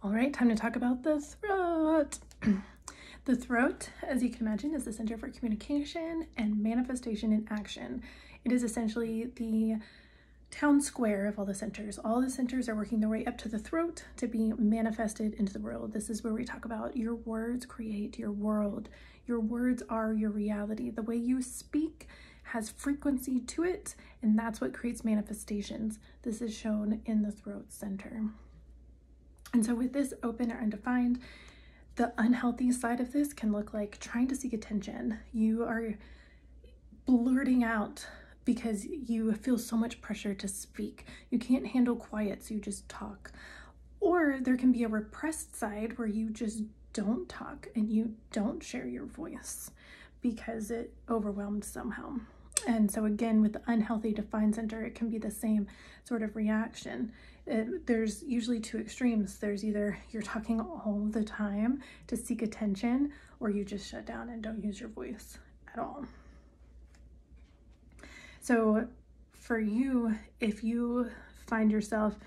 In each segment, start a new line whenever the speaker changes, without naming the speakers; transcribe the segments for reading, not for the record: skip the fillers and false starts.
All right, time to talk about the throat. The throat, as you can imagine, is the center for communication and manifestation in action. It is essentially the town square of all the centers. All the centers are working their way up to the throat to be manifested into the world. This is where we talk about your words create your world. Your words are your reality. The way you speak has frequency to it, and that's what creates manifestations. This is shown in the throat center. And so with this open or undefined, the unhealthy side of this can look like trying to seek attention. You are blurting out because you feel so much pressure to speak. You can't handle quiet, so you just talk. Or there can be a repressed side where you just don't talk and you don't share your voice because it overwhelmed somehow. And so again, with the unhealthy defined center, it can be the same sort of reaction. There's usually two extremes. There's either you're talking all the time to seek attention, or you just shut down and don't use your voice at all. So for you, if you find yourself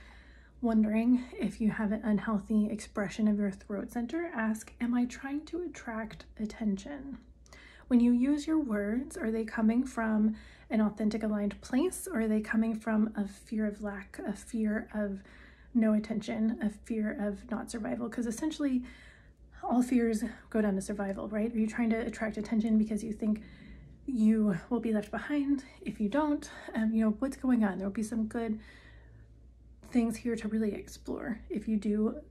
wondering if you have an unhealthy expression of your throat center, ask, am I trying to attract attention? When you use your words, are they coming from an authentic, aligned place, or are they coming from a fear of lack, a fear of no attention, a fear of not survival? Because essentially all fears go down to survival, right? Are you trying to attract attention because you think you will be left behind if you don't? What's going on? There will be some good things here to really explore. If you do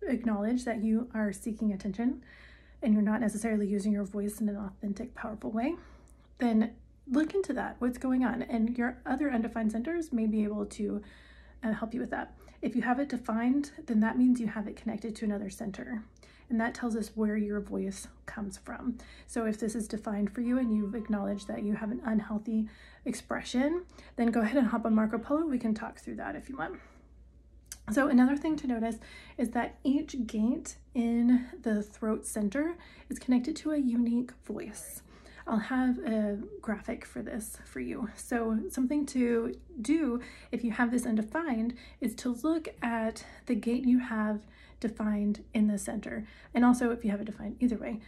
acknowledge that you are seeking attention and you're not necessarily using your voice in an authentic, powerful way, then look into that. What's going on? And your other undefined centers may be able to help you with that. If you have it defined, then that means you have it connected to another center. And that tells us where your voice comes from. So if this is defined for you and you've acknowledged that you have an unhealthy expression, then go ahead and hop on Marco Polo. We can talk through that if you want. So another thing to notice is that each gate in the throat center is connected to a unique voice. I'll have a graphic for this for you. So something to do if you have this undefined is to look at the gate you have defined in the center. And also if you have it defined, either way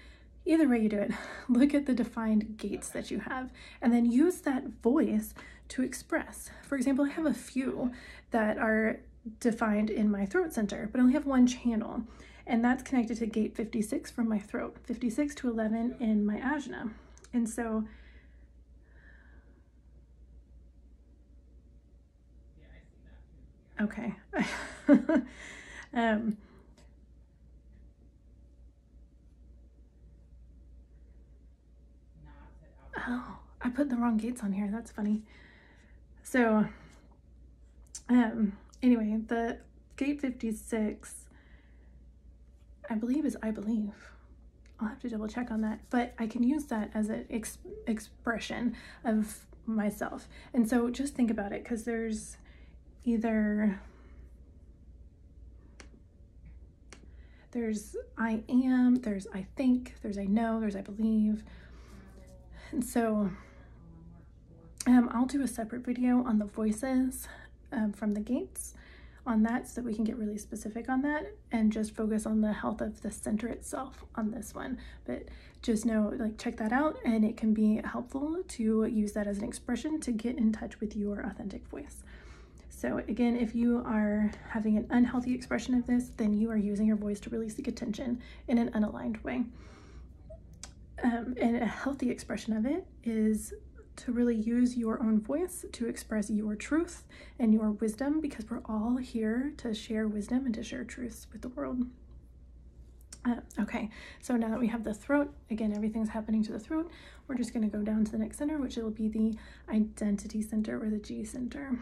you do it, look at the defined gates that you have and then use that voice to express. For example, I have a few that are defined in my throat center, but I only have one channel, and that's connected to gate 56 from my throat, 56 to 11 in my ajna. And so okay. Oh, I put the wrong gates on here. That's funny. So anyway, the gate 56, I believe. I'll have to double check on that, but I can use that as an expression of myself. And so just think about it, because there's I am, there's I think, there's I know, there's I believe. And so I'll do a separate video on the voices from the gates on that, so that we can get really specific on that and just focus on the health of the center itself on this one. But just know, check that out, and it can be helpful to use that as an expression to get in touch with your authentic voice. So again, if you are having an unhealthy expression of this, then you are using your voice to really seek attention in an unaligned way. And a healthy expression of it is to really use your own voice to express your truth and your wisdom, because we're all here to share wisdom and to share truths with the world. Okay, so now that we have the throat, again, everything's happening to the throat, we're just going to go down to the next center, which will be the identity center, or the G center.